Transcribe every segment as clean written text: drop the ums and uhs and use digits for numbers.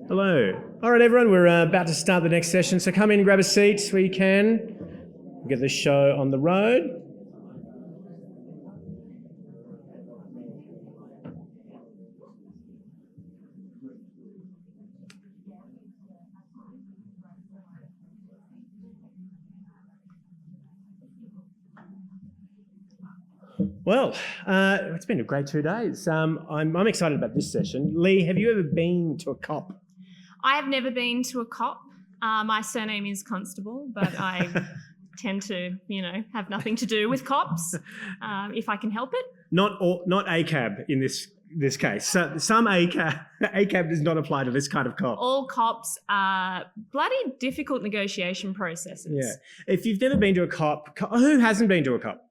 Hello. All right, everyone, we're about to start the next session, so come in and grab a seat where you can. We'll get the show on the road. Well, it's been a great 2 days. I'm excited about this session. Lee, have you ever been to a COP? I have never been to a COP. My surname is Constable, but I tend to, have nothing to do with COPs, if I can help it. Not ACAB in this case. So some ACAB does not apply to this kind of COP. All COPs are bloody difficult negotiation processes. Yeah. If you've never been to a COP, who hasn't been to a COP?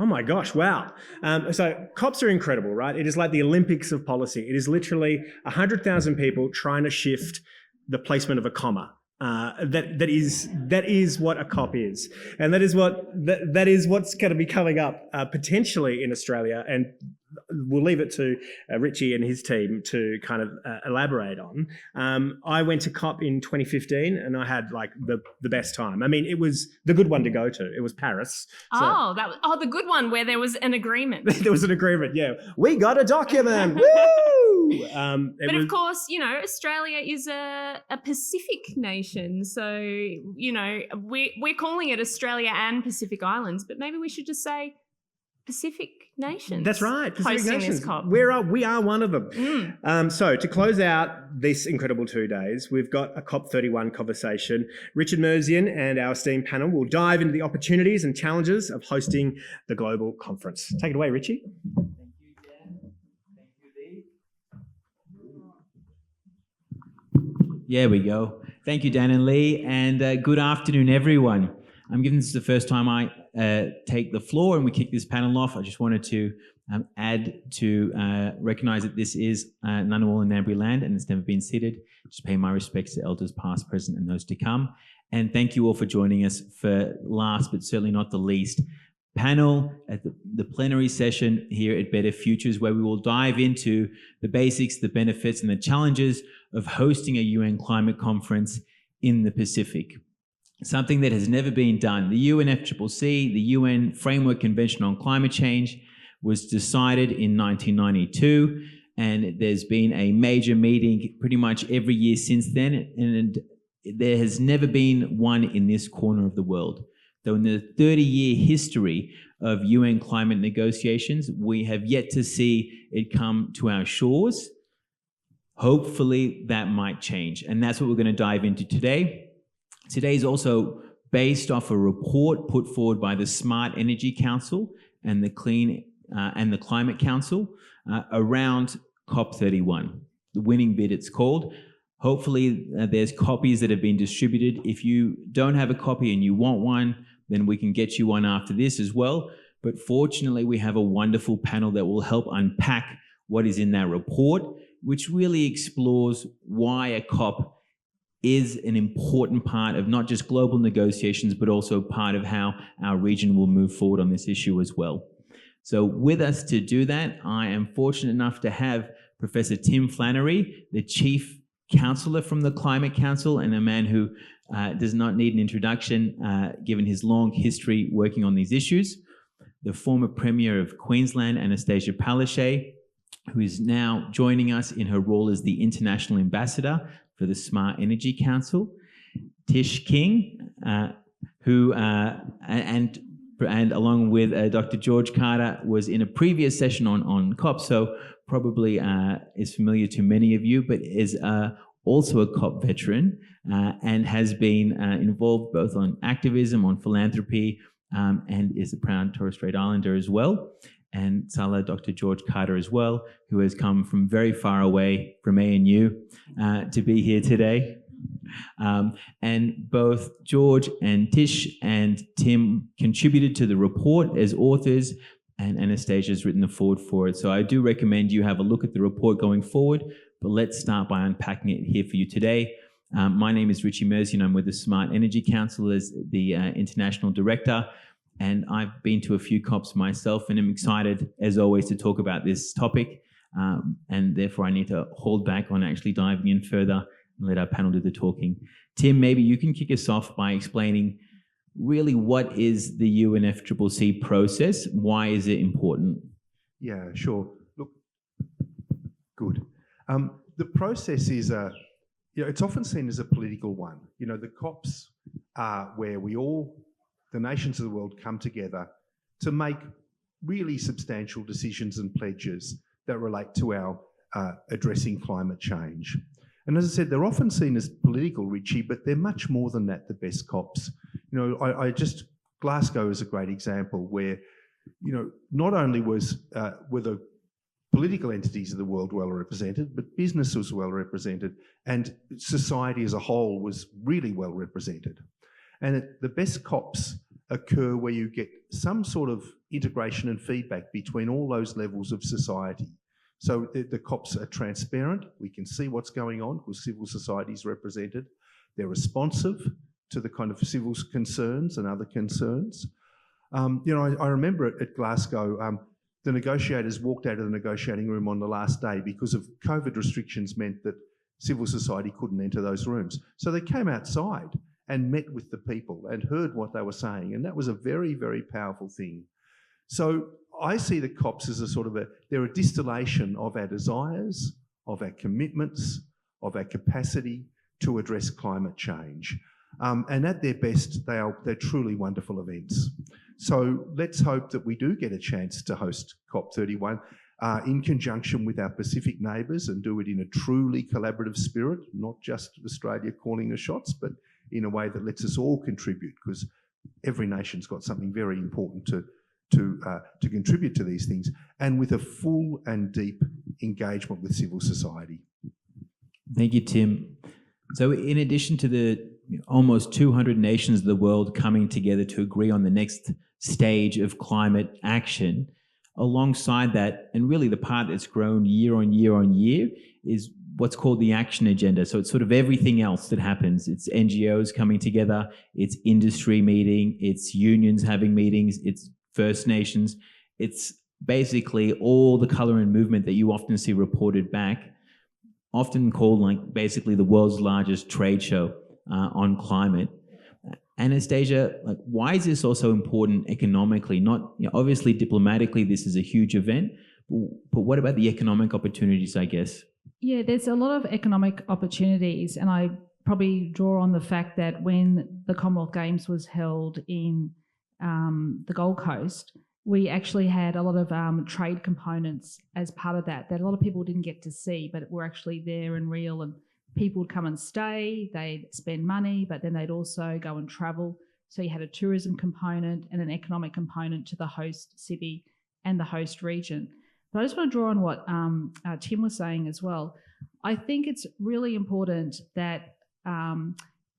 Oh my gosh, wow. So COPs are incredible, right? It is like the Olympics of policy. It is literally 100,000 people trying to shift the placement of a comma. That is what a COP is. And that is what's going to be coming up potentially in Australia, and we'll leave it to Richie and his team to kind of elaborate on. I went to COP in 2015 and I had like the best time. I mean, it was the good one to go to. It was Paris. So, the good one where there was an agreement. There was an agreement, yeah. We got a document. Woo! Of course, Australia is a Pacific nation. So, we're calling it Australia and Pacific Islands, but maybe we should just say Pacific nations. That's right, Pacific nations. This COP. We are one of them. So to close out this incredible 2 days, we've got a COP31 conversation. Richard Merzian and our esteemed panel will dive into the opportunities and challenges of hosting the global conference. Take it away, Richie. Thank you, Dan. Thank you, Lee. Yeah, we go. Thank you, Dan and Lee, and good afternoon, everyone. I'm given this is the first time I take the floor and we kick this panel off. I just wanted to add to recognise that this is Ngunnawal and Ngambri land and it's never been ceded. Just pay my respects to elders past, present and those to come. And thank you all for joining us for last but certainly not the least panel at the plenary session here at Better Futures, where we will dive into the basics, the benefits and the challenges of hosting a UN climate conference in the Pacific. Something that has never been done. The UNFCCC, the UN Framework Convention on Climate Change, was decided in 1992, and there's been a major meeting pretty much every year since then, and there has never been one in this corner of the world. Though in the 30-year history of UN climate negotiations, we have yet to see it come to our shores. Hopefully that might change, and that's what we're going to dive into today. Today is also based off a report put forward by the Smart Energy Council and the Climate Council around COP31. The winning bid, it's called. Hopefully there's copies that have been distributed. If you don't have a copy and you want one, then we can get you one after this as well. But fortunately, we have a wonderful panel that will help unpack what is in that report, which really explores why a COP is an important part of not just global negotiations, but also part of how our region will move forward on this issue as well. So with us to do that, I am fortunate enough to have Professor Tim Flannery, the Chief Counselor from the Climate Council, and a man who does not need an introduction, given his long history working on these issues. The former Premier of Queensland, Annastacia, who is now joining us in her role as the International Ambassador for the Smart Energy Council. Tish King, who along with Dr. George Carter was in a previous session on COP, so probably is familiar to many of you, but is also a COP veteran and has been involved both on activism, on philanthropy, and is a proud Torres Strait Islander as well. And Salah, Dr. George Carter as well, who has come from very far away from ANU to be here today. And both George and Tish and Tim contributed to the report as authors, and Annastacia has written the foreword for it. So I do recommend you have a look at the report going forward, but let's start by unpacking it here for you today. My name is Richie Merzian. I'm with the Smart Energy Council as the International Director. And I've been to a few COPs myself and am excited, as always, to talk about this topic. and therefore I need to hold back on actually diving in further and let our panel do the talking. Tim, maybe you can kick us off by explaining really what is the UNFCCC process? Why is it important? Yeah, sure. Look, good. The process is it's often seen as a political one. The COPs are where the nations of the world come together to make really substantial decisions and pledges that relate to our addressing climate change. And as I said, they're often seen as political, Richie, but they're much more than that, the best COPs. Glasgow is a great example where, not only were the political entities of the world well represented, but business was well represented and society as a whole was really well represented. And the best COPs occur where you get some sort of integration and feedback between all those levels of society. So the COPs are transparent. We can see what's going on because civil society is represented. They're responsive to the kind of civil concerns and other concerns. I remember at Glasgow, the negotiators walked out of the negotiating room on the last day because of COVID restrictions meant that civil society couldn't enter those rooms. So they came outside and met with the people and heard what they were saying. And that was a very, very powerful thing. So I see the COPs as they're a distillation of our desires, of our commitments, of our capacity to address climate change. And at their best, they're truly wonderful events. So let's hope that we do get a chance to host COP31 in conjunction with our Pacific neighbours and do it in a truly collaborative spirit, not just Australia calling the shots, but in a way that lets us all contribute, because every nation's got something very important to contribute to these things, and with a full and deep engagement with civil society. Thank you, Tim. So in addition to the almost 200 nations of the world coming together to agree on the next stage of climate action, alongside that, and really the part that's grown year on year on year, is what's called the action agenda. So it's sort of everything else that happens. It's NGOs coming together, it's industry meeting, it's unions having meetings, it's First Nations. It's basically all the colour and movement that you often see reported back, often called basically the world's largest trade show on climate. Annastacia, why is this also important economically? Not obviously diplomatically, this is a huge event, but what about the economic opportunities, I guess? Yeah, there's a lot of economic opportunities, and I probably draw on the fact that when the Commonwealth Games was held in the Gold Coast, we actually had a lot of trade components as part of that a lot of people didn't get to see, but were actually there and real, and people would come and stay, they'd spend money, but then they'd also go and travel. So you had a tourism component and an economic component to the host city and the host region. But I just want to draw on what Tim was saying as well. I think it's really important that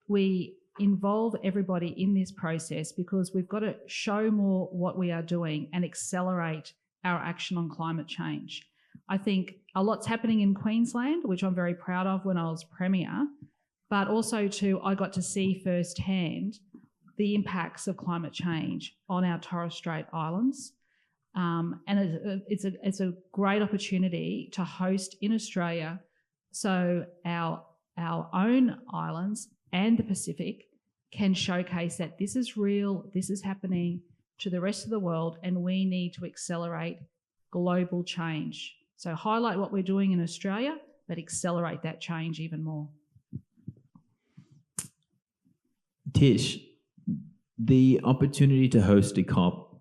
we involve everybody in this process, because we've got to show more what we are doing and accelerate our action on climate change. I think a lot's happening in Queensland, which I'm very proud of when I was Premier, but also I got to see firsthand the impacts of climate change on our Torres Strait Islands. And it's a great opportunity to host in Australia, so our own islands and the Pacific can showcase that this is real, this is happening to the rest of the world, and we need to accelerate global change. So highlight what we're doing in Australia, but accelerate that change even more. Tish, the opportunity to host a COP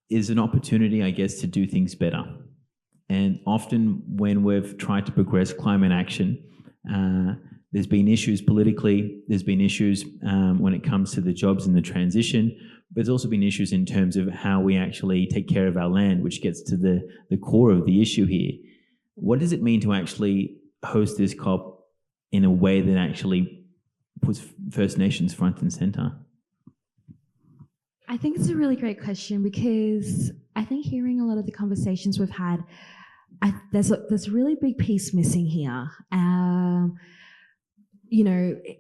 is an opportunity, I guess, to do things better. And often when we've tried to progress climate action, there's been issues politically, there's been issues when it comes to the jobs and the transition, but there's also been issues in terms of how we actually take care of our land, which gets to the core of the issue here. What does it mean to actually host this COP in a way that actually puts First Nations front and centre? I think it's a really great question, because I think hearing a lot of the conversations we've had, there's a really big piece missing here.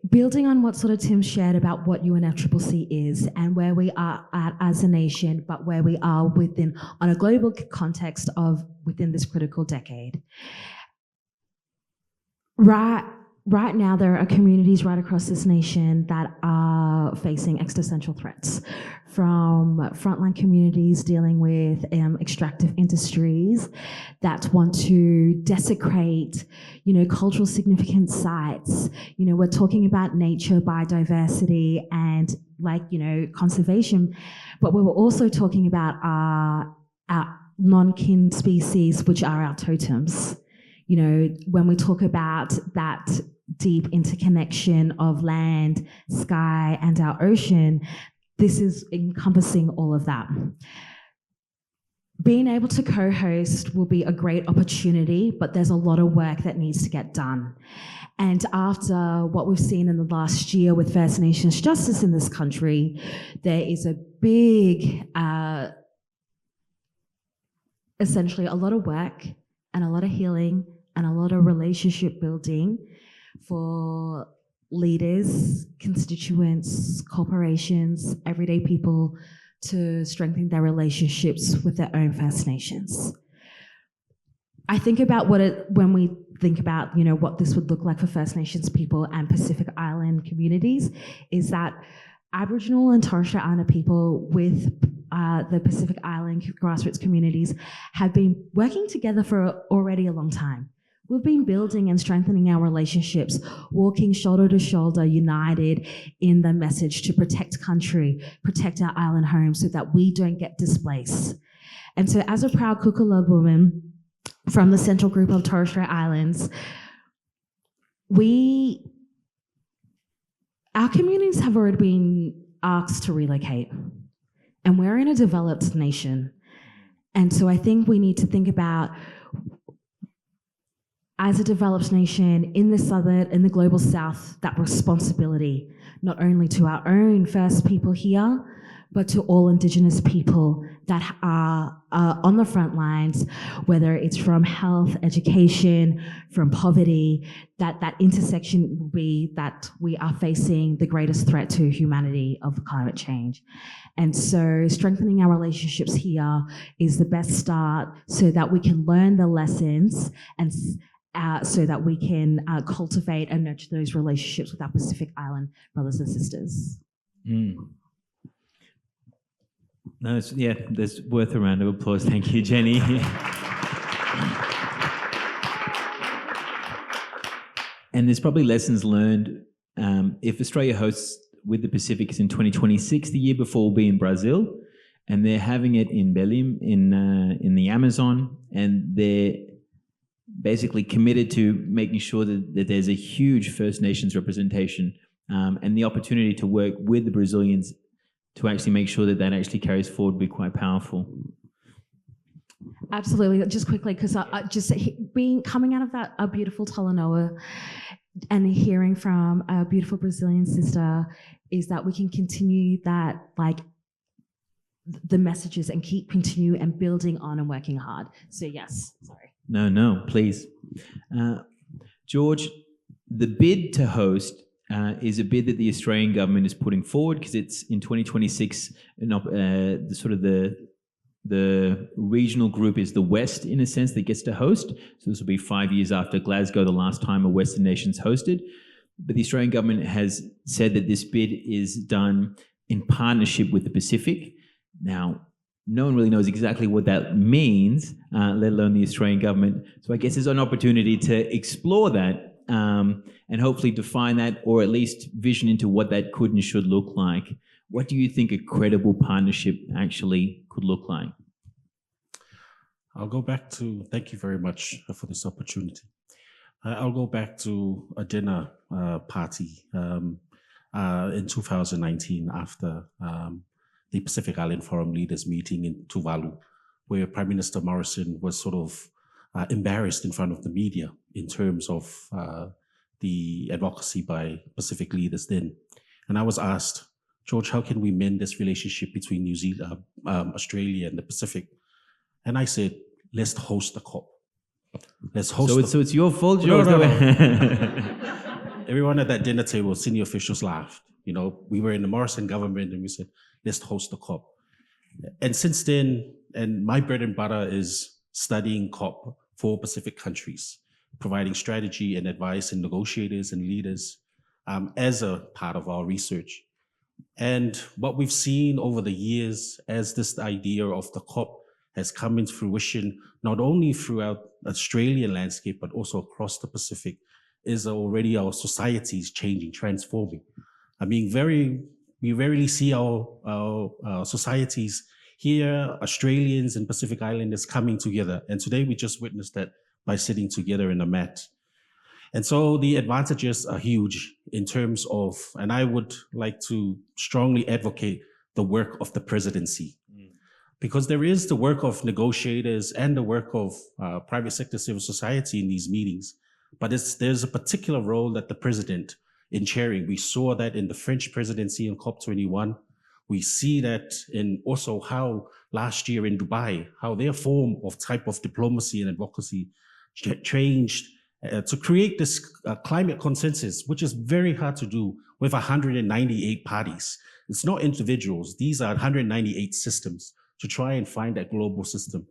building on what sort of Tim shared about what UNFCCC is and where we are at as a nation, but where we are on a global context of within this critical decade. Right now, there are communities right across this nation that are facing existential threats, from frontline communities dealing with extractive industries that want to desecrate, cultural significant sites. We're talking about nature, biodiversity, and conservation, but we were also talking about our non-kin species, which are our totems. When we talk about that deep interconnection of land, sky, and our ocean, this is encompassing all of that. Being able to co-host will be a great opportunity, but there's a lot of work that needs to get done. And after what we've seen in the last year with First Nations justice in this country, there is a big, essentially a lot of work and a lot of healing and a lot of relationship building for leaders, constituents, corporations, everyday people to strengthen their relationships with their own First Nations. I think about when we think about, what this would look like for First Nations people and Pacific Island communities, is that Aboriginal and Torres Strait Islander people with the Pacific Island grassroots communities have been working together for already a long time. We've been building and strengthening our relationships, walking shoulder to shoulder, united in the message to protect country, protect our island home so that we don't get displaced. And so as a proud Kukulog woman from the Central Group of Torres Strait Islands, our communities have already been asked to relocate, and we're in a developed nation. And so I think we need to think about, as a developed nation in the global south, that responsibility, not only to our own First people here, but to all Indigenous people that are on the front lines, whether it's from health, education, from poverty, that intersection will be that we are facing the greatest threat to humanity of climate change. And so strengthening our relationships here is the best start so that we can learn the lessons and so that we can cultivate and nurture those relationships with our Pacific Island brothers and sisters. No, there's worth a round of applause. Thank you, Jenny. And there's probably lessons learned. If Australia hosts with the Pacifics in 2026, the year before will be in Brazil, and they're having it in Belém in the Amazon, and they're basically committed to making sure that there's a huge First Nations representation and the opportunity to work with the Brazilians to actually make sure that actually carries forward would be quite powerful. Absolutely. Just quickly, because coming out of that a beautiful Talanoa and hearing from a beautiful Brazilian sister is that we can continue that, the messages and continue and building on and working hard. So yes, sorry. No, please. George, the bid to host is a bid that the Australian government is putting forward because it's in 2026. The regional group is the West, in a sense, that gets to host. So this will be 5 years after Glasgow, the last time a Western nation's hosted. But the Australian government has said that this bid is done in partnership with the Pacific. Now, no one really knows exactly what that means, let alone the Australian government. So I guess there's an opportunity to explore that and hopefully define that, or at least vision into what that could and should look like. What do you think a credible partnership actually could look like? I'll go back to, thank you very much for this opportunity. I'll go back to a dinner party in 2019 after the Pacific Island Forum Leaders meeting in Tuvalu, where Prime Minister Morrison was sort of embarrassed in front of the media in terms of the advocacy by Pacific leaders then. And I was asked, George, how can we mend this relationship between New Zealand, Australia and the Pacific? And I said, let's host the COP. Let's host So it's your fault, George. No. everyone at that dinner table, senior officials laughed. You know, we were in the Morrison government and we said, let's host the COP. And since then, and my bread and butter is studying COP for Pacific countries, providing strategy and advice and negotiators and leaders as a part of our research. And what we've seen over the years as this idea of the COP has come into fruition, not only throughout the Australian landscape, but also across the Pacific, is already our societies changing, transforming. I mean, we rarely see our societies here, Australians and Pacific Islanders coming together. And today we just witnessed that by sitting together in a mat. And so the advantages are huge in terms of, and I would like to strongly advocate the work of the presidency. Because there is the work of negotiators and the work of private sector civil society in these meetings, but there's a particular role that the president in chairing. We saw that in the French presidency in COP31. We see that in also how last year in Dubai, how their form of type of diplomacy and advocacy changed to create this climate consensus, which is very hard to do with 198 parties. It's not individuals. These are 198 systems to try and find that global system.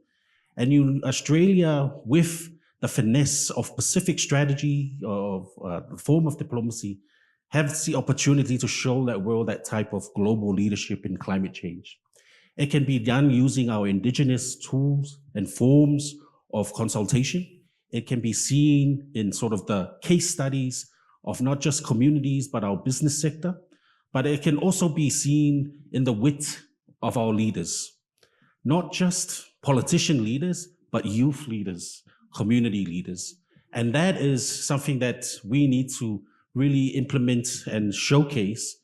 And Australia, with the finesse of Pacific strategy, of the form of diplomacy, have the opportunity to show that world that type of global leadership in climate change. It can be done using our indigenous tools and forms of consultation. It can be seen in sort of the case studies of not just communities, but our business sector. But it can also be seen in the wit of our leaders. Not just politician leaders, but youth leaders, community leaders. And that is something that we need to really implement and showcase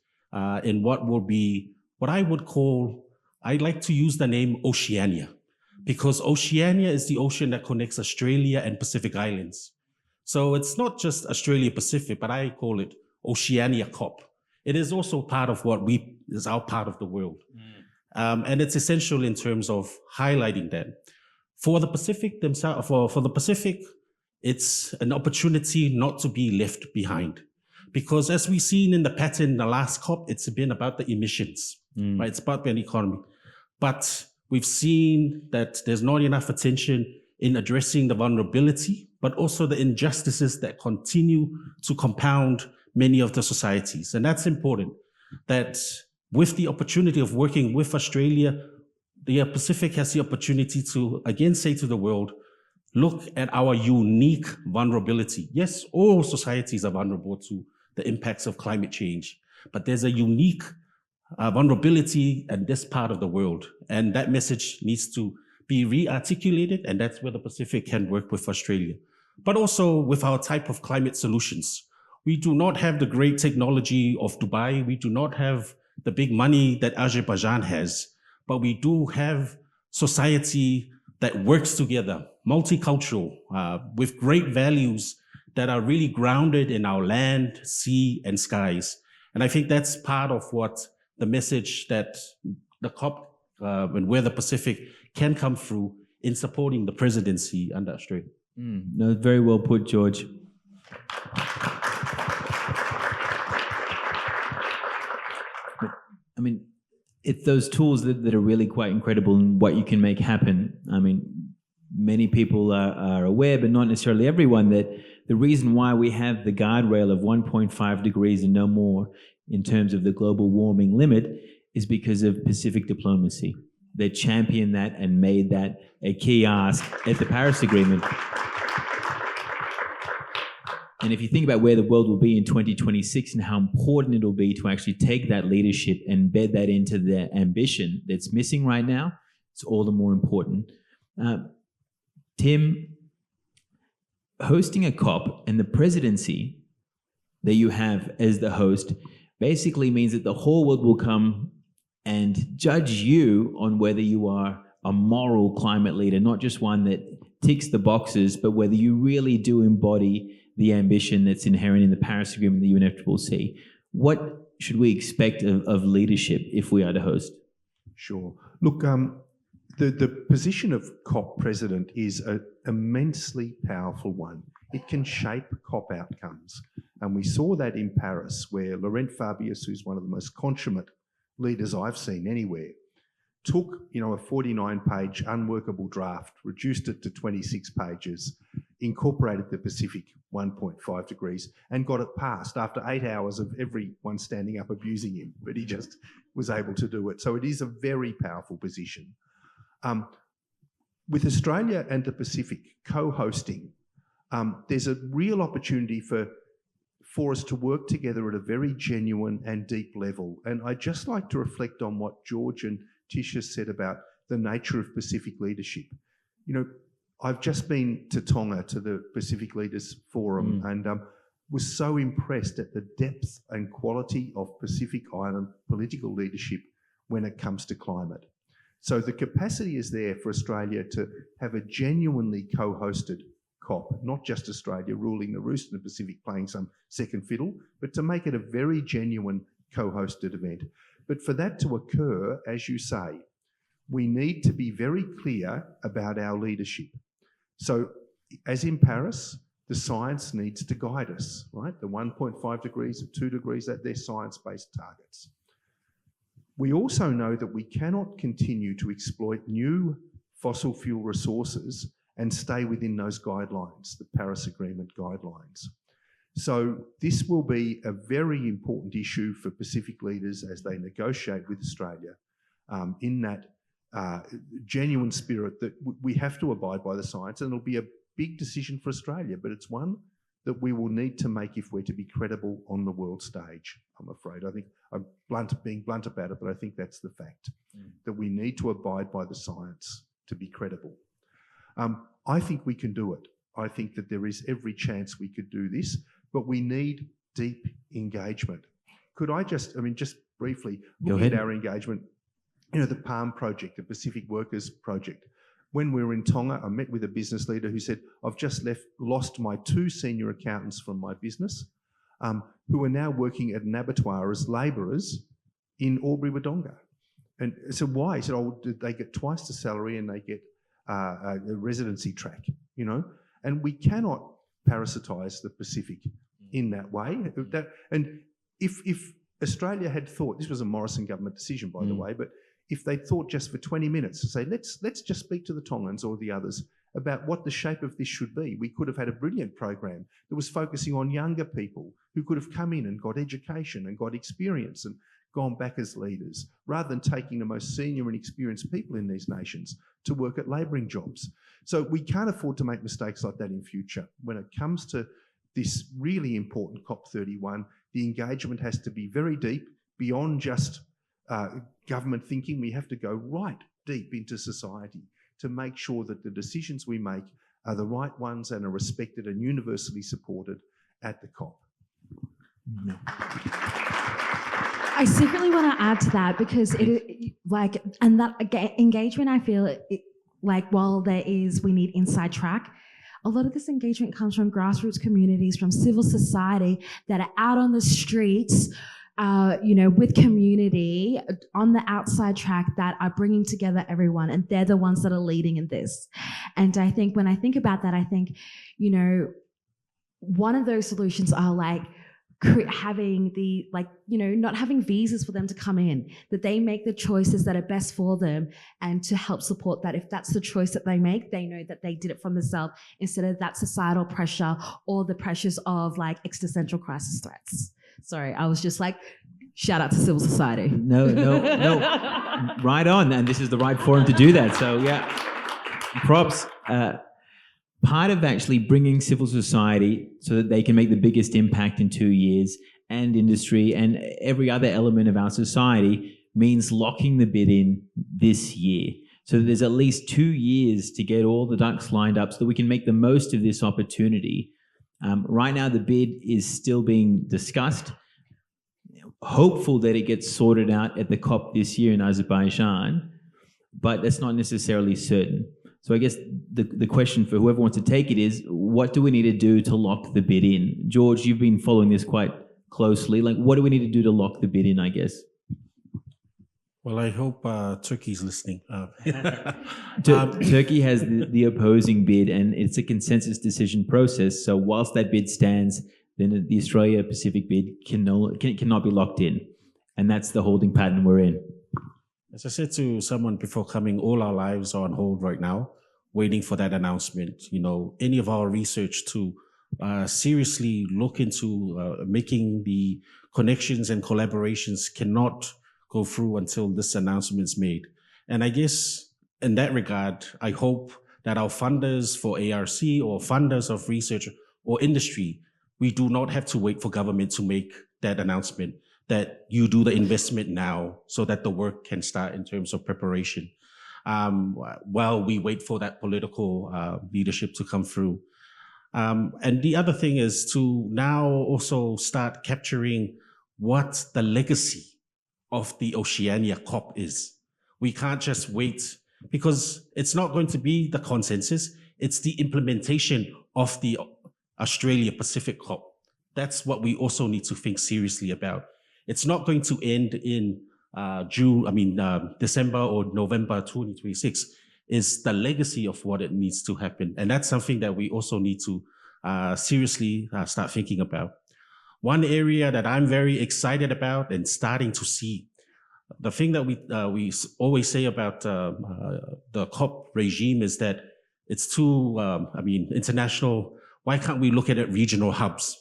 in what will be, what I would call, I like to use the name Oceania, because Oceania is the ocean that connects Australia and Pacific Islands. So it's not just Australia Pacific, but I call it Oceania COP. It is also part of what is our part of the world. And it's essential in terms of highlighting that. For the Pacific themselves, for the Pacific, it's an opportunity not to be left behind. Because as we've seen in the pattern in the last COP, it's been about the emissions, right? It's about the economy. But we've seen that there's not enough attention in addressing the vulnerability, but also the injustices that continue to compound many of the societies. And that's important, that with the opportunity of working with Australia, the Pacific has the opportunity to again say to the world, look at our unique vulnerability. Yes, all societies are vulnerable to the impacts of climate change, but there's a unique vulnerability in this part of the world. And that message needs to be re-articulated, and that's where the Pacific can work with Australia. But also with our type of climate solutions. We do not have the great technology of Dubai. We do not have the big money that Azerbaijan has, but we do have society that works together, multicultural, with great values that are really grounded in our land, sea, and skies. And I think that's part of what the message that the COP and where the Pacific can come through in supporting the presidency under Australia. No, very well put, George. I mean, it's those tools that are really quite incredible in what you can make happen. I mean, many people are aware, but not necessarily everyone, that the reason why we have the guardrail of 1.5 degrees and no more in terms of the global warming limit is because of Pacific diplomacy. They championed that and made that a key ask at the Paris Agreement. And if you think about where the world will be in 2026 and how important it'll be to actually take that leadership and embed that into the ambition that's missing right now, it's all the more important. Tim, hosting a COP and the presidency that you have as the host basically means that the whole world will come and judge you on whether you are a moral climate leader, not just one that ticks the boxes, but whether you really do embody the ambition that's inherent in the Paris Agreement, the UNFCCC. What should we expect of leadership if we are to host? Sure. Look, the position of COP president is an immensely powerful one. It can shape COP outcomes. And we saw that in Paris, where Laurent Fabius, who's one of the most consummate leaders I've seen anywhere, took, a 49-page unworkable draft, reduced it to 26 pages, incorporated the Pacific 1.5 degrees, and got it passed after 8 hours of everyone standing up abusing him. But he just was able to do it. So it is a very powerful position. With Australia and the Pacific co-hosting, there's a real opportunity for us to work together at a very genuine and deep level. And I'd just like to reflect on what George and Tish has said about the nature of Pacific leadership. I've just been to Tonga, to the Pacific Leaders Forum, and was so impressed at the depth and quality of Pacific Island political leadership when it comes to climate. So the capacity is there for Australia to have a genuinely co-hosted COP, not just Australia ruling the roost in the Pacific playing some second fiddle, but to make it a very genuine co-hosted event. But for that to occur, as you say, we need to be very clear about our leadership. So as in Paris, the science needs to guide us, right? The 1.5 degrees, the 2 degrees, that they're science-based targets. We also know that we cannot continue to exploit new fossil fuel resources and stay within those guidelines, the Paris Agreement guidelines. So this will be a very important issue for Pacific leaders as they negotiate with Australia in that genuine spirit that we have to abide by the science, and it'll be a big decision for Australia, but it's one that we will need to make if we're to be credible on the world stage, I'm afraid. I think I'm being blunt about it, but I think that's the fact, that we need to abide by the science to be credible. I think we can do it. I think that there is every chance we could do this, but we need deep engagement. Could I just briefly look at our engagement, the PALM project, the Pacific Workers Project. When we were in Tonga, I met with a business leader who said, I've just lost my 2 senior accountants from my business, who are now working at an abattoir as labourers in Albury-Wodonga. And so why? He said, they get twice the salary and they get a residency track, and we cannot parasitise the Pacific in that way. And if Australia had thought, this was a Morrison government decision, by the way, but if they thought just for 20 minutes to say, let's just speak to the Tongans or the others about what the shape of this should be, we could have had a brilliant program that was focusing on younger people who could have come in and got education and got experience and gone back as leaders, rather than taking the most senior and experienced people in these nations to work at labouring jobs. So we can't afford to make mistakes like that in future. When it comes to this really important COP31, the engagement has to be very deep, beyond just government thinking. We have to go right deep into society to make sure that the decisions we make are the right ones and are respected and universally supported at the COP. No. I secretly want to add to that, because that engagement, I feel while we need inside track, a lot of this engagement comes from grassroots communities, from civil society that are out on the streets, with community on the outside track, that are bringing together everyone, and they're the ones that are leading in this. And I think when I think about that, I think, one of those solutions are having not having visas for them to come in, that they make the choices that are best for them, and to help support that. If that's the choice that they make, they know that they did it from themselves, instead of that societal pressure or the pressures of existential crisis threats. Sorry, I was just shout out to civil society. No. Right on. And this is the right forum to do that. So yeah, props. Part of actually bringing civil society so that they can make the biggest impact in 2 years, and industry and every other element of our society, means locking the bid in this year. So that there's at least 2 years to get all the ducks lined up so that we can make the most of this opportunity. Right now, the bid is still being discussed. Hopeful that it gets sorted out at the COP this year in Azerbaijan, but that's not necessarily certain. So I guess the question for whoever wants to take it is, what do we need to do to lock the bid in? George, you've been following this quite closely. What do we need to do to lock the bid in, I guess? Well, I hope Turkey's listening. Turkey has the opposing bid, and it's a consensus decision process. So whilst that bid stands, then the Australia-Pacific bid cannot be locked in. And that's the holding pattern we're in. As I said to someone before coming, all our lives are on hold right now, waiting for that announcement. Any of our research to seriously look into making the connections and collaborations cannot go through until this announcement is made. And I guess in that regard, I hope that our funders for ARC or funders of research or industry, we do not have to wait for government to make that announcement, that you do the investment now so that the work can start in terms of preparation, while we wait for that political leadership to come through. And the other thing is to now also start capturing what the legacy of the Oceania COP is. We can't just wait, because it's not going to be the consensus, it's the implementation of the Australia-Pacific COP. That's what we also need to think seriously about. It's not going to end in December or November 2026. Is the legacy of what it needs to happen. And that's something that we also need to seriously start thinking about. One area that I'm very excited about and starting to see, the thing that we always say about the COP regime is that it's too, international. Why can't we look at it regional hubs?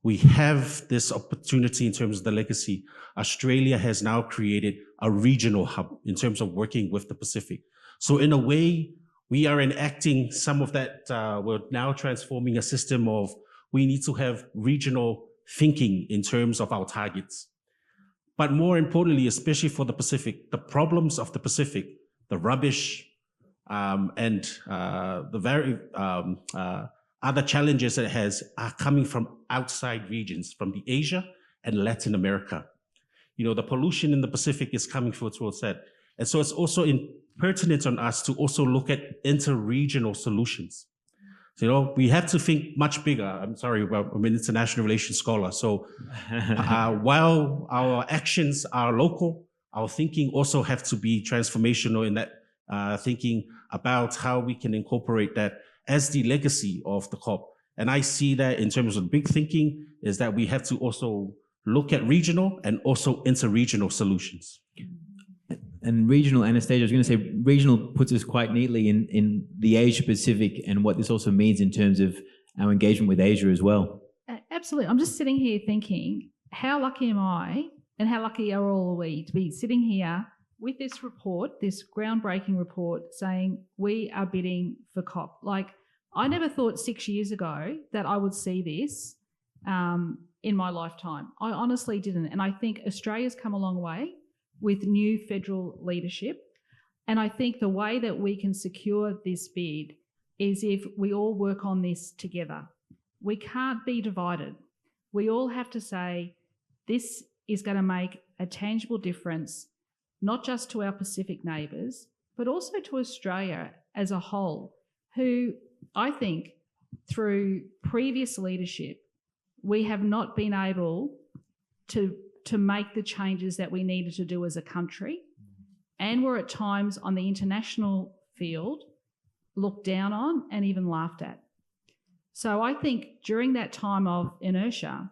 We have this opportunity in terms of the legacy. Australia has now created a regional hub in terms of working with the Pacific. So in a way, we are enacting some of that. We're now transforming a system of, we need to have regional thinking in terms of our targets. But more importantly, especially for the Pacific, the problems of the Pacific, the rubbish, and the very other challenges that it has are coming from outside regions, from the Asia and Latin America. The pollution in the Pacific is coming towards that. And so it's also pertinent on us to also look at inter-regional solutions. So, we have to think much bigger. I'm sorry, I'm an international relations scholar. So while our actions are local, our thinking also have to be transformational in that thinking about how we can incorporate that as the legacy of the COP. And I see that in terms of big thinking is that we have to also look at regional and also inter-regional solutions. And regional, Annastacia, I was going to say, regional puts us quite neatly in the Asia Pacific and what this also means in terms of our engagement with Asia as well. Absolutely. I'm just sitting here thinking, how lucky am I and how lucky are all we to be sitting here with this report, this groundbreaking report saying we are bidding for COP. Like, I never thought 6 years ago that I would see this in my lifetime. I honestly didn't. And I think Australia's come a long way with new federal leadership. And I think the way that we can secure this bid is if we all work on this together. We can't be divided. We all have to say, this is going to make a tangible difference, not just to our Pacific neighbours, but also to Australia as a whole, who I think through previous leadership, we have not been able to make the changes that we needed to do as a country, and were at times on the international field looked down on and even laughed at. So I think during that time of inertia,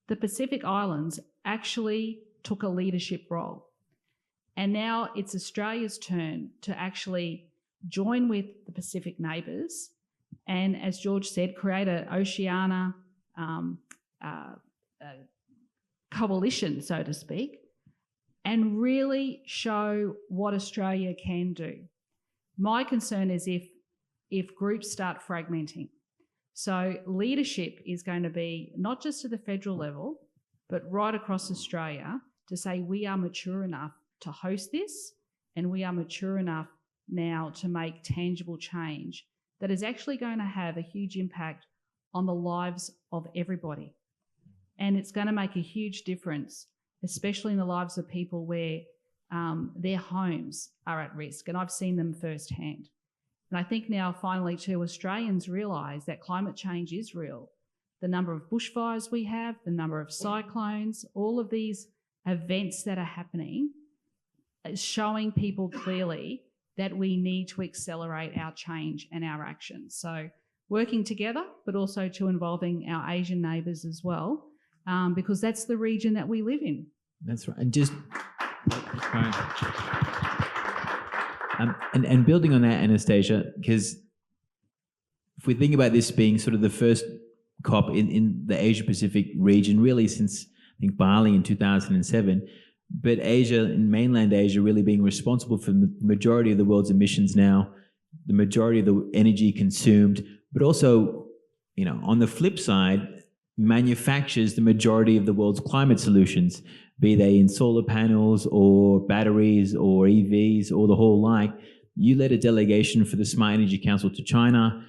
the Pacific Islands actually took a leadership role. And now it's Australia's turn to actually join with the Pacific neighbours and, as George said, create an Oceania coalition, so to speak, and really show what Australia can do. My concern is if groups start fragmenting. So leadership is going to be not just at the federal level, but right across Australia to say we are mature enough to host this, and we are mature enough now to make tangible change that is actually going to have a huge impact on the lives of everybody. And it's going to make a huge difference, especially in the lives of people where their homes are at risk. And I've seen them firsthand. And I think now finally too, Australians realise that climate change is real. The number of bushfires we have, the number of cyclones, all of these events that are happening is showing people clearly that we need to accelerate our change and our actions. So working together, but also to involving our Asian neighbours as well, because that's the region that we live in. That's right. And just and building on that, Annastacia, because if we think about this being sort of the first COP in the Asia Pacific region, really since I think Bali in 2007, but Asia and mainland Asia really being responsible for the majority of the world's emissions now, the majority of the energy consumed, but also, you know, on the flip side, manufactures the majority of the world's climate solutions, be they in solar panels or batteries or EVs or the whole like. You led a delegation for the Smart Energy Council to China,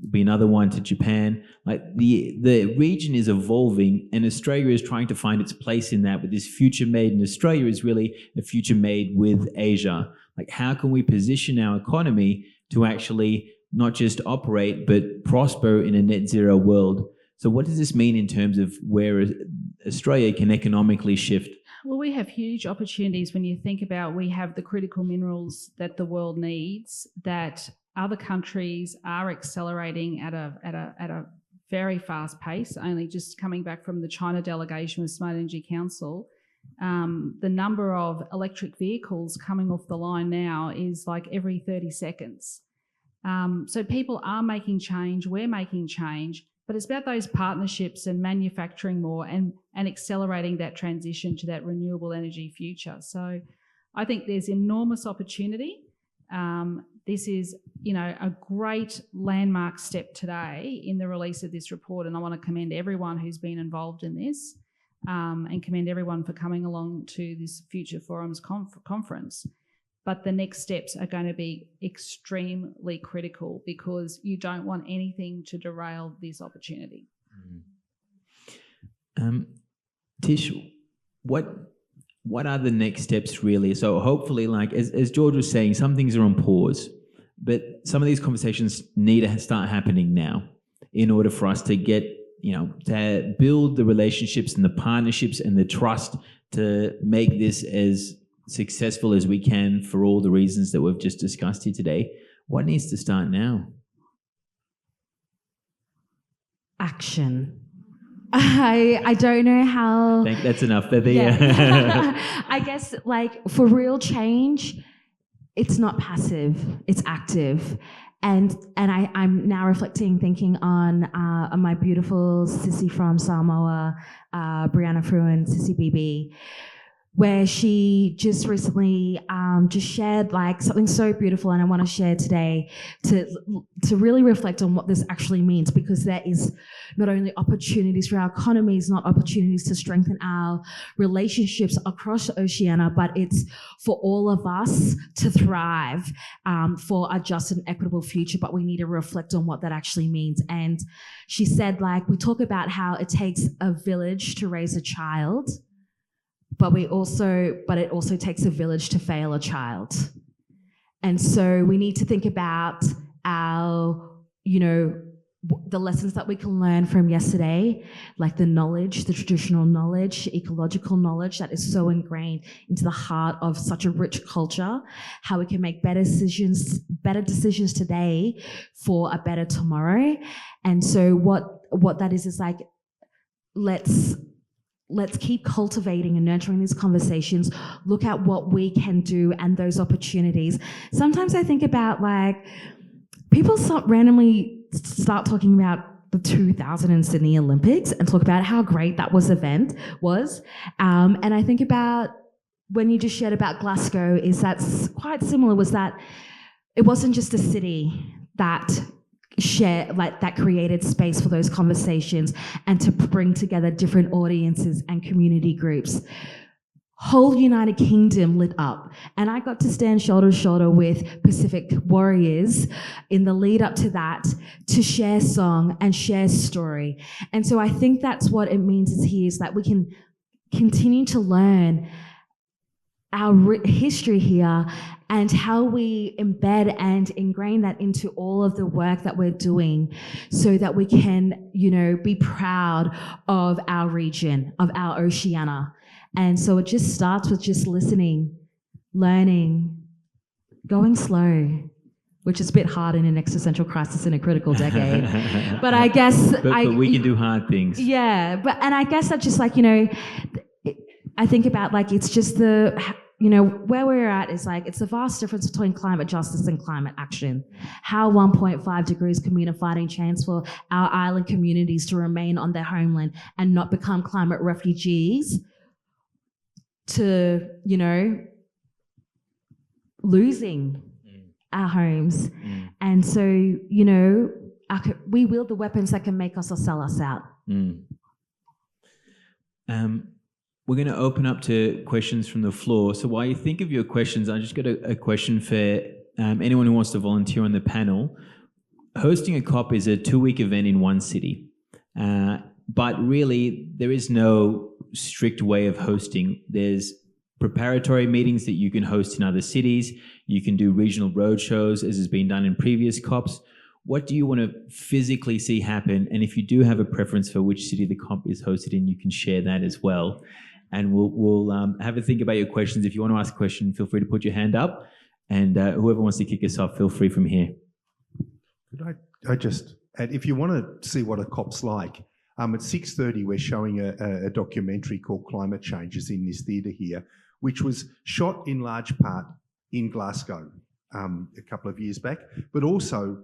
be another one to Japan. Like the region is evolving, and Australia is trying to find its place in that, with this future made in Australia is really a future made with Asia. Like, how can we position our economy to actually not just operate, but prosper in a net zero world? So what does this mean in terms of where Australia can economically shift? Well, we have huge opportunities when you think about we have the critical minerals that the world needs, that other countries are accelerating at a very fast pace. Only just coming back from the China delegation with Smart Energy Council, the number of electric vehicles coming off the line now is like every 30 seconds. So people are making change, we're making change, but it's about those partnerships and manufacturing more and accelerating that transition to that renewable energy future. So I think there's enormous opportunity. This is, you know, a great landmark step today in the release of this report, and I want to commend everyone who's been involved in this, and commend everyone for coming along to this Future Forums conference. But the next steps are going to be extremely critical, because you don't want anything to derail this opportunity. Tish, what are the next steps really? So hopefully, like as George was saying, some things are on pause, but some of these conversations need to start happening now in order for us to get, you know, to build the relationships and the partnerships and the trust to make this as successful as we can for all the reasons that we've just discussed here today. What needs to start now? Action. I don't know how. That's enough. I guess, like, for real change, it's not passive, it's active. And I'm now reflecting, thinking on my beautiful sissy from Samoa, Brianna Fruin, Sissy BB, where she just recently just shared like something so beautiful, and I want to share today to really reflect on what this actually means, because there is not only opportunities for our economies, not opportunities to strengthen our relationships across Oceania, but it's for all of us to thrive for a just and equitable future, but we need to reflect on what that actually means. And she said, like, we talk about how it takes a village to raise a child, but it also takes a village to fail a child. And so we need to think about our, you know, the lessons that we can learn from yesterday, like the knowledge, the traditional knowledge, ecological knowledge that is so ingrained into the heart of such a rich culture, how we can make better decisions today for a better tomorrow. And so what that is like, let's keep cultivating and nurturing these conversations, look at what we can do and those opportunities. Sometimes I think about, like, people randomly start talking about the 2000 Sydney Olympics and talk about how great that event was. And I think about when you just shared about Glasgow, is that's quite similar, was that it wasn't just a city that that created space for those conversations and to bring together different audiences and community groups. Whole United Kingdom lit up, and I got to stand shoulder to shoulder with Pacific warriors in the lead up to that, to share song and share story. And so I think that's what it means is that we can continue to learn our history here and how we embed and ingrain that into all of the work that we're doing, so that we can, you know, be proud of our region, of our Oceania. And so it just starts with just listening, learning, going slow, which is a bit hard in an existential crisis in a critical decade. But I guess but we can do hard things. Yeah, and I guess that's just like, I think about like it's just where we're at is like it's the vast difference between climate justice and climate action. How 1.5 degrees can mean a fighting chance for our island communities to remain on their homeland and not become climate refugees to, losing our homes. And so, we wield the weapons that can make us or sell us out. We're going to open up to questions from the floor. So while you think of your questions, I just got a question for anyone who wants to volunteer on the panel. Hosting a COP is a 2-week event in one city. But really, there is no strict way of hosting. There's preparatory meetings that you can host in other cities. You can do regional roadshows, as has been done in previous COPs. What do you want to physically see happen? And if you do have a preference for which city the COP is hosted in, you can share that as well. And we'll have a think about your questions. If you want to ask a question, feel free to put your hand up. And whoever wants to kick us off, feel free from here. Could I just add, if you want to see what a COP's like, at 6:30 we're showing a documentary called Climate Changes in this theatre here, which was shot in large part in Glasgow a couple of years back, but also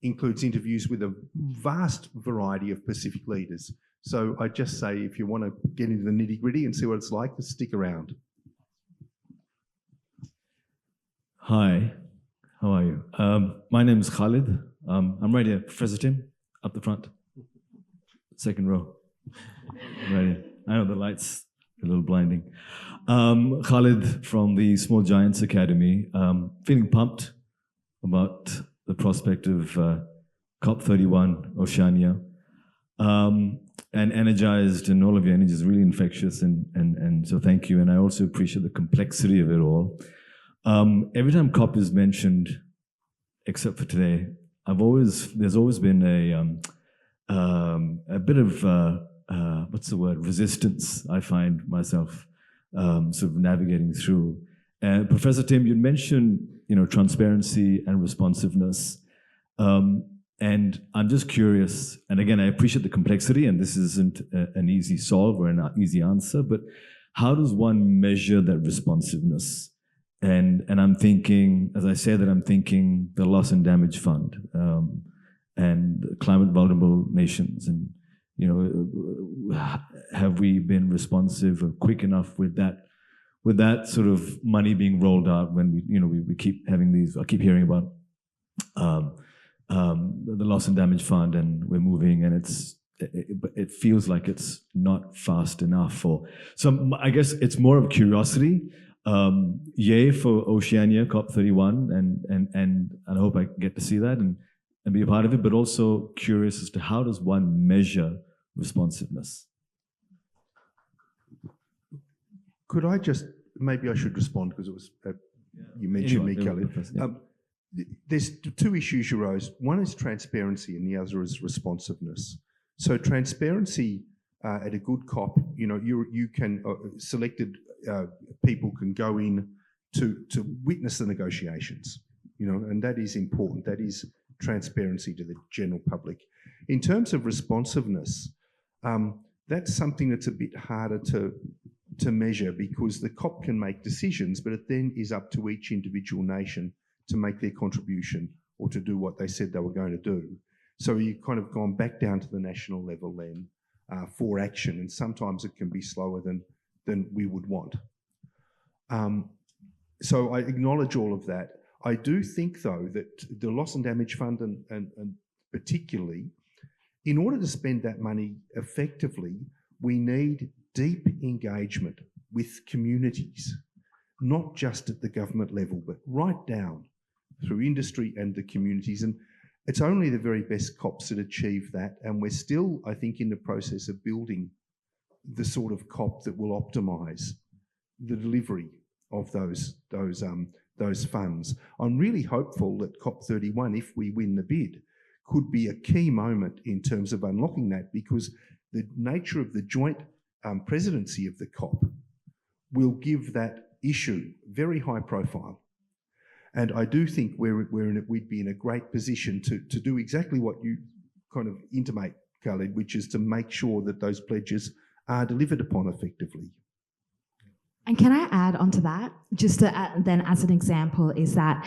includes interviews with a vast variety of Pacific leaders. So I just say, if you want to get into the nitty-gritty and see what it's like, just stick around. Hi, how are you? My name is Khalid. I'm right here. Professor Tim, up the front. Second row. Right here. I know the lights are a little blinding. Khalid from the Small Giants Academy. Feeling pumped about the prospect of COP31 Oceania. And energized, and all of your energy is really infectious, and so thank you. And I also appreciate the complexity of it all. Every time COP is mentioned, except for today, there's always been a bit of resistance. I find myself sort of navigating through. Professor Tim, you mentioned transparency and responsiveness. And I'm just curious, and again, I appreciate the complexity, and this isn't an easy solve or an easy answer, but how does one measure that responsiveness? And I'm thinking, as I say that, I'm thinking the Loss and Damage Fund and climate vulnerable nations, and have we been responsive or quick enough with that sort of money being rolled out when we keep having these? I keep hearing about the Loss and Damage Fund, and we're moving, and it feels like it's not fast enough. So I guess it's more of curiosity. Yay for Oceania COP31, and I hope I get to see that and be a part of it, but also curious as to how does one measure responsiveness? Could I just, maybe I should respond because it was, you mentioned me, Kelly. There's two issues you raised. One is transparency and the other is responsiveness. So transparency at a good COP, you can, selected people can go in to witness the negotiations, and that is important. That is transparency to the general public. In terms of responsiveness, that's something that's a bit harder to measure because the COP can make decisions, but it then is up to each individual nation to make their contribution or to do what they said they were going to do. So you've kind of gone back down to the national level then for action, and sometimes it can be slower than we would want. So I acknowledge all of that. I do think, though, that the Loss and Damage Fund and particularly, in order to spend that money effectively, we need deep engagement with communities, not just at the government level, but right down through industry and the communities. And it's only the very best COPs that achieve that. And we're still, I think, in the process of building the sort of COP that will optimise the delivery of those funds. I'm really hopeful that COP31, if we win the bid, could be a key moment in terms of unlocking that, because the nature of the joint presidency of the COP will give that issue very high profile. And I do think we'd be in a great position to do exactly what you kind of intimate, Khaled, which is to make sure that those pledges are delivered upon effectively. And can I add onto that? Just to, then as an example, is that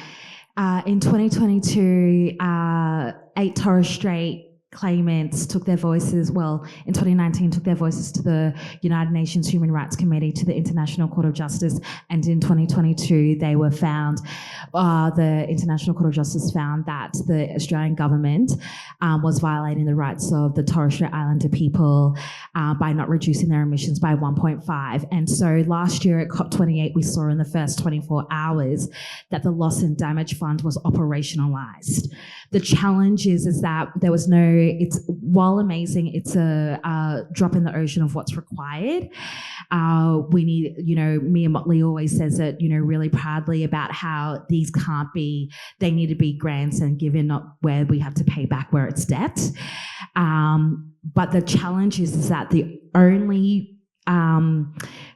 in 2022, 8 Torres Strait claimants took their voices, in 2019 took their voices to the United Nations Human Rights Committee, to the International Court of Justice, and in 2022 they were found, the International Court of Justice found that the Australian government was violating the rights of the Torres Strait Islander people by not reducing their emissions by 1.5. And so last year at COP28 we saw in the first 24 hours that the Loss and Damage Fund was operationalised. The challenge is that there was it's, while amazing, it's a drop in the ocean of what's required. We need, Mia Motley always says it, really proudly about how these can't be, they need to be grants and given, not where we have to pay back where it's debt. But the challenge is that the only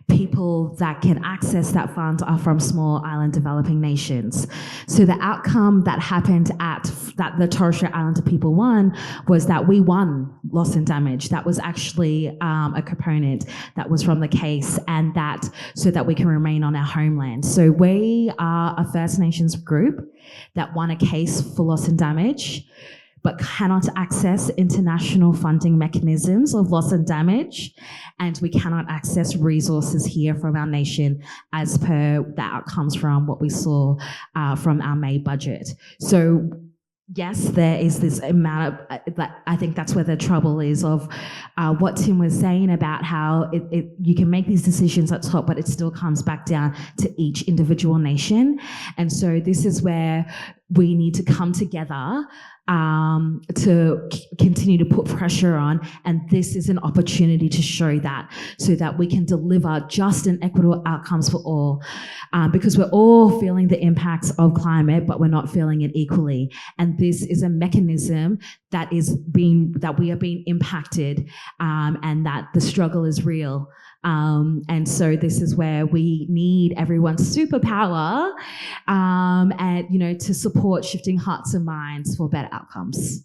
people that can access that fund are from small island developing nations. So the outcome that happened that the Torres Strait Islander people won was that we won loss and damage. That was actually a component that was from the case, and that so that we can remain on our homeland. So we are a First Nations group that won a case for loss and damage, but cannot access international funding mechanisms of loss and damage, and we cannot access resources here from our nation as per the outcomes from what we saw from our May budget. So yes, there is this amount of, I think that's where the trouble is of what Tim was saying about how you can make these decisions at top, but it still comes back down to each individual nation. And so this is where we need to come together to continue to put pressure on, and this is an opportunity to show that, so that we can deliver just and equitable outcomes for all, because we're all feeling the impacts of climate, but we're not feeling it equally. And this is a mechanism that we are being impacted, and that the struggle is real. And so this is where we need everyone's superpower, and to support shifting hearts and minds for better outcomes.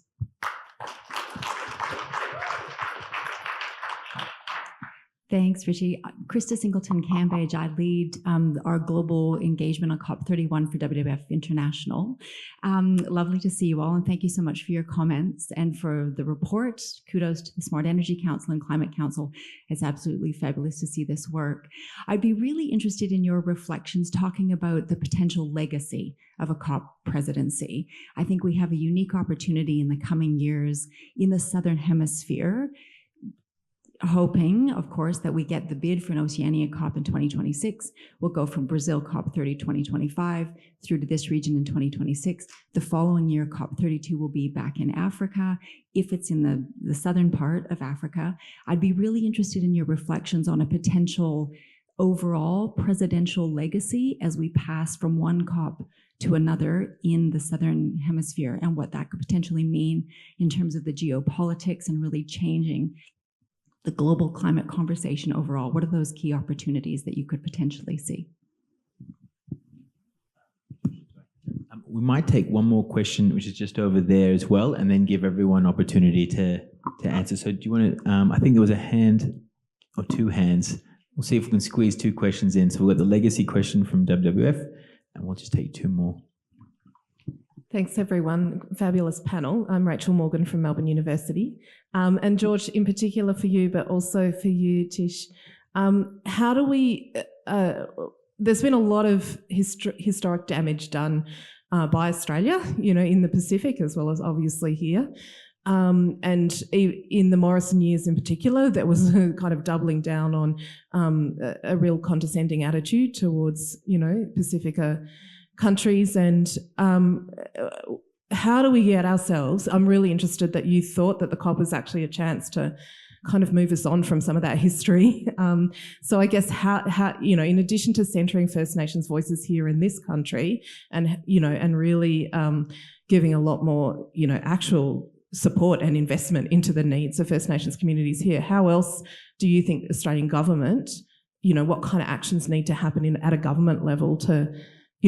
Thanks, Richie. Krista Singleton-Cambage. I lead our global engagement on COP31 for WWF International. Lovely to see you all, and thank you so much for your comments and for the report. Kudos to the Smart Energy Council and Climate Council. It's absolutely fabulous to see this work. I'd be really interested in your reflections talking about the potential legacy of a COP presidency. I think we have a unique opportunity in the coming years in the Southern Hemisphere, hoping, of course, that we get the bid for an Oceania COP in 2026. We'll go from Brazil COP30 2025 through to this region in 2026. The following year, COP32 will be back in Africa. If it's in the southern part of Africa, I'd be really interested in your reflections on a potential overall presidential legacy as we pass from one COP to another in the Southern Hemisphere, and what that could potentially mean in terms of the geopolitics and really changing the global climate conversation overall. What are those key opportunities that you could potentially see? We might take one more question, which is just over there as well, and then give everyone opportunity to answer. So do you want to, I think there was a hand or two hands. We'll see if we can squeeze two questions in. So we've got the legacy question from WWF, and we'll just take two more. Thanks, everyone. Fabulous panel. I'm Rachel Morgan from Melbourne University. And George, in particular for you, but also for you, Tish, how do we... there's been a lot of historic damage done by Australia, in the Pacific as well as obviously here. And in the Morrison years in particular, there was a kind of doubling down on a real condescending attitude towards, Pacifica countries. And how do we get ourselves, I'm really interested that you thought that the COP was actually a chance to kind of move us on from some of that history. So I guess how in addition to centering First Nations voices here in this country and, and really giving a lot more, actual support and investment into the needs of First Nations communities here, how else do you think the Australian government, what kind of actions need to happen at a government level to,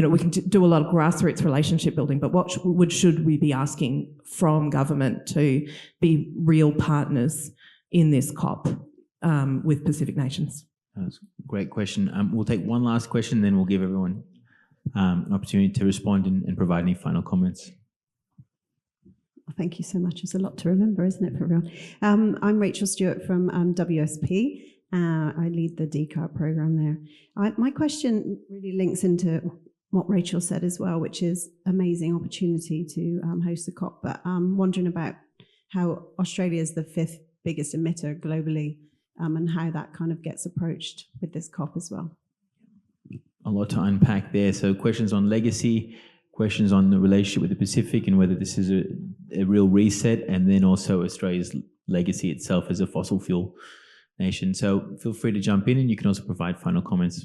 we can do a lot of grassroots relationship building, but what should we be asking from government to be real partners in this COP with Pacific nations? That's a great question. We'll take one last question, then we'll give everyone an opportunity to respond and provide any final comments. Thank you so much. It's a lot to remember, isn't it, for everyone? I'm Rachel Stewart from WSP. I lead the decarb program there. My question really links into what Rachel said as well, which is amazing opportunity to host the COP. But I'm wondering about how Australia is the 5th biggest emitter globally, and how that kind of gets approached with this COP as well. A lot to unpack there. So questions on legacy, questions on the relationship with the Pacific and whether this is a real reset, and then also Australia's legacy itself as a fossil fuel nation. So feel free to jump in, and you can also provide final comments.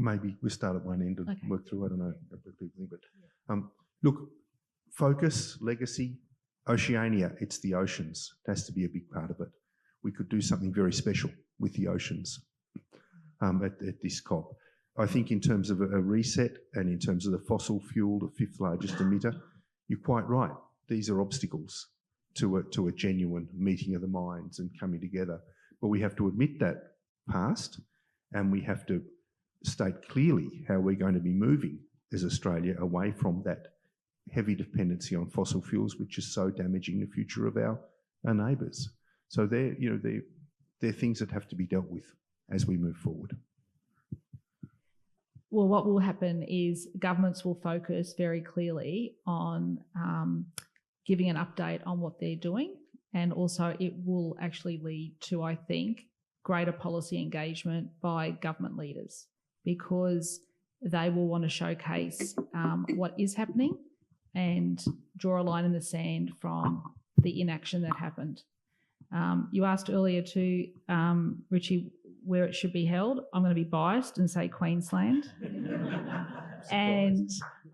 Maybe we start at one end and work through. I don't know what people think, but look, focus, legacy, Oceania. It's the oceans. It has to be a big part of it. We could do something very special with the oceans at this COP. I think in terms of a reset and in terms of the fossil fuel, the 5th largest emitter, you're quite right. These are obstacles to a genuine meeting of the minds and coming together. But we have to admit that past, and we have to state clearly how we're going to be moving as Australia away from that heavy dependency on fossil fuels, which is so damaging the future of our neighbours. So they're things that have to be dealt with as we move forward. Well, what will happen is governments will focus very clearly on giving an update on what they're doing, and also it will actually lead to, I think, greater policy engagement by government leaders, because they will want to showcase what is happening and draw a line in the sand from the inaction that happened. You asked earlier too, Richie, where it should be held. I'm going to be biased and say Queensland. and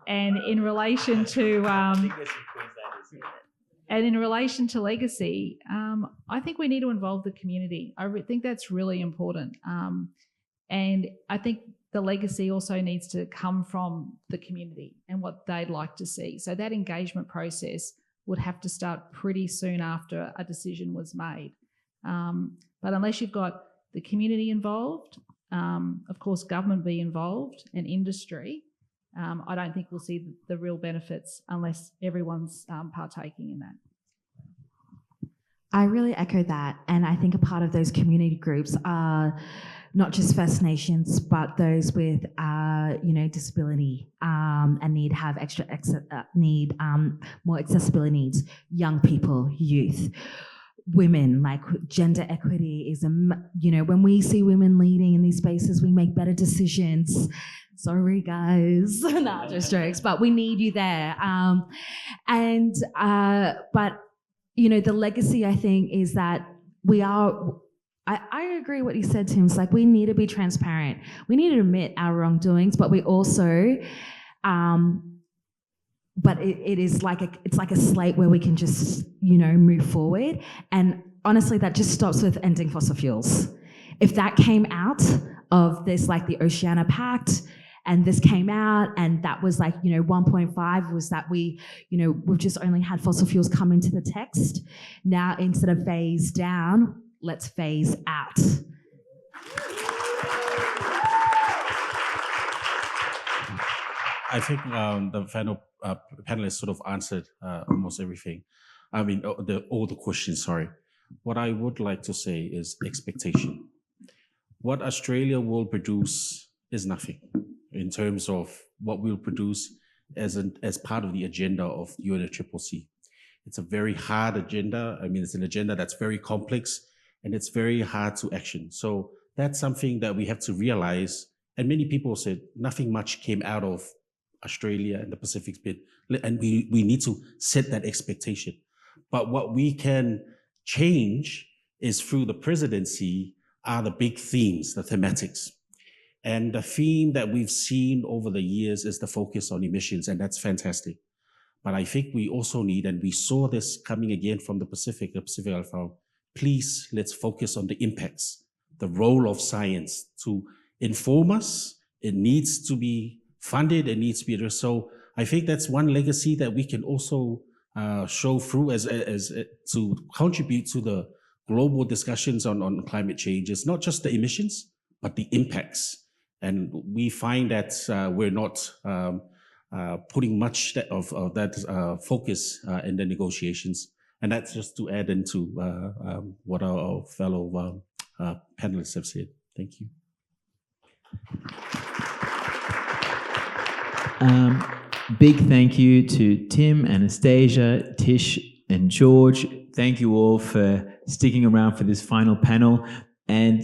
in relation to legacy, I think we need to involve the community. I think that's really important. And I think the legacy also needs to come from the community and what they'd like to see. So that engagement process would have to start pretty soon after a decision was made. But unless you've got the community involved, of course, government be involved and industry, I don't think we'll see the real benefits unless everyone's partaking in that. I really echo that, and I think a part of those community groups are not just First Nations, but those with, disability and need more accessibility needs, young people, youth, women. Like gender equity is when we see women leading in these spaces, we make better decisions. Sorry, guys, no, just jokes, but we need you there. But the legacy, I think, is that I agree what he said, Tim. It's like we need to be transparent. We need to admit our wrongdoings, but we also, but it is like it's like a slate where we can just, move forward. And honestly, that just stops with ending fossil fuels. If that came out of this, like the Oceania Pact, and this came out, and that was like, 1.5 was that we've just only had fossil fuels come into the text. Now, instead of phase down, let's phase out. I think the final panelists sort of answered almost everything. I mean, all the questions, sorry. What I would like to say is expectation. What Australia will produce is nothing in terms of what we'll produce as part of the agenda of UNFCCC. It's a very hard agenda. I mean, it's an agenda that's very complex and it's very hard to action. So that's something that we have to realize. And many people said nothing much came out of Australia and the Pacific bit. And we need to set that expectation. But what we can change is through the presidency are the big themes, the thematics. And the theme that we've seen over the years is the focus on emissions, and that's fantastic. But I think we also need, and we saw this coming again from the Pacific Island Forum, please let's focus on the impacts, the role of science to inform us. It needs to be funded, it needs to be addressed. So I think that's one legacy that we can also show through as to contribute to the global discussions on climate change. It's not just the emissions, but the impacts. And we find that we're not putting much of that focus in the negotiations. And that's just to add into what our fellow panelists have said. Thank you. Big thank you to Tim, Annastacia, Tish, and George. Thank you all for sticking around for this final panel. And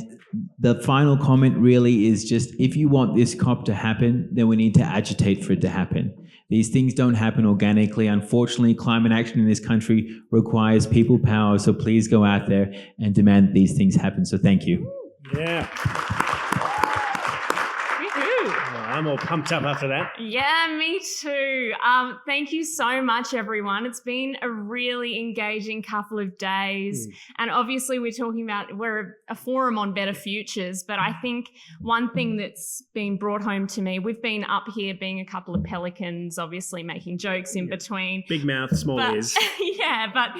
the final comment really is just, if you want this COP to happen, then we need to agitate for it to happen. These things don't happen organically. Unfortunately, climate action in this country requires people power. So please go out there and demand that these things happen. So thank you. Yeah. I'm all pumped up after that. Yeah, me too. Thank you so much, everyone. It's been a really engaging couple of days. And obviously we're a forum on better futures, but I think one thing that's been brought home to me, we've been up here being a couple of pelicans, obviously making jokes in between. Big mouth, small ears. Yeah, but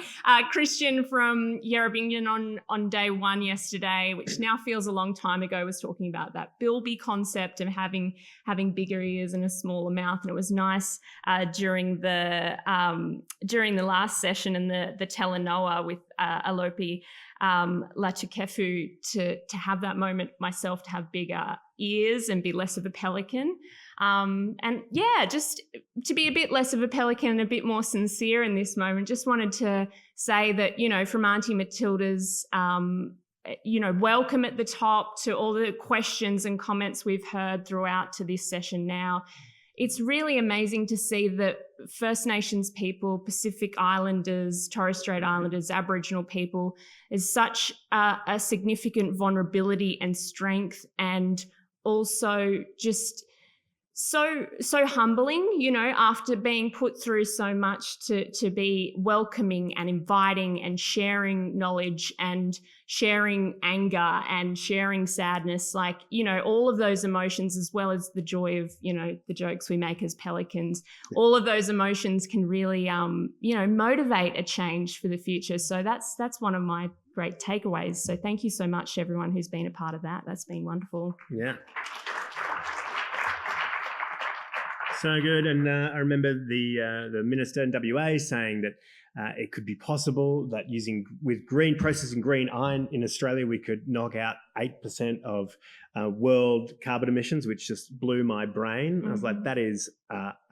Christian from Yarrabington on day one yesterday, which now feels a long time ago, was talking about that Bilby concept of having bigger ears and a smaller mouth. And it was nice during the last session and the Telenoa with Alopi Latukefu to have that moment myself, to have bigger ears and be less of a pelican. And yeah, just to be a bit less of a pelican and a bit more sincere in this moment, just wanted to say that, from Auntie Matilda's welcome at the top to all the questions and comments we've heard throughout to this session now. It's really amazing to see that First Nations people, Pacific Islanders, Torres Strait Islanders, Aboriginal people is such a significant vulnerability and strength, and also just so humbling, after being put through so much, to be welcoming and inviting and sharing knowledge and sharing anger and sharing sadness, all of those emotions, as well as the joy of, the jokes we make as pelicans. All of those emotions can really, motivate a change for the future. So that's one of my great takeaways. So thank you so much to everyone who's been a part of that. That's been wonderful. Yeah. So good. And I remember the minister in WA saying that it could be possible that processing green iron in Australia, we could knock out 8% of world carbon emissions, which just blew my brain. Mm-hmm. I was like, that is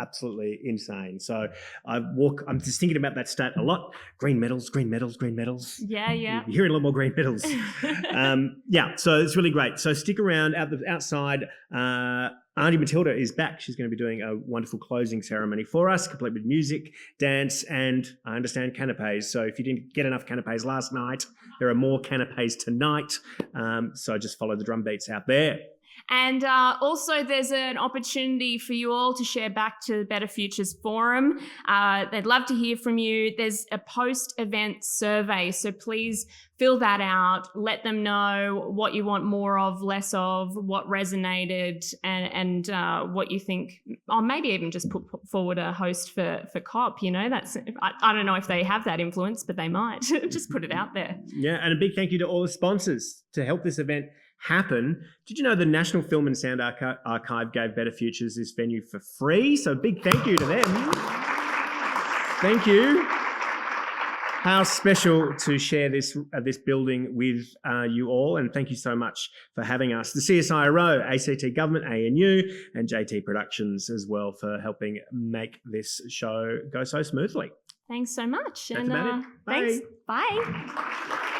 absolutely insane. So I'm just thinking about that stat a lot. Green metals. Yeah. You're hearing a lot more green metals. So it's really great. So stick around outside. Auntie Matilda is back. She's going to be doing a wonderful closing ceremony for us, complete with music, dance, and I understand canapes. So if you didn't get enough canapes last night, there are more canapes tonight. So just follow the drum beats out there. And also there's an opportunity for you all to share back to Better Futures Forum. They'd love to hear from you. There's a post-event survey, so please fill that out. Let them know what you want more of, less of, what resonated, and what you think. Or maybe even just put forward a host for COP. That's I don't know if they have that influence, but they might. Just put it out there. Yeah, and a big thank you to all the sponsors to help this event happen. Did you know the National Film and Sound Archive gave Better Futures this venue for free? So big thank you to them. Thank you. How special to share this building with you all, and thank you so much for having us. The CSIRO, ACT Government, ANU, and JT Productions as well for helping make this show go so smoothly. Thanks so much. That's about it. Bye. Thanks. Bye.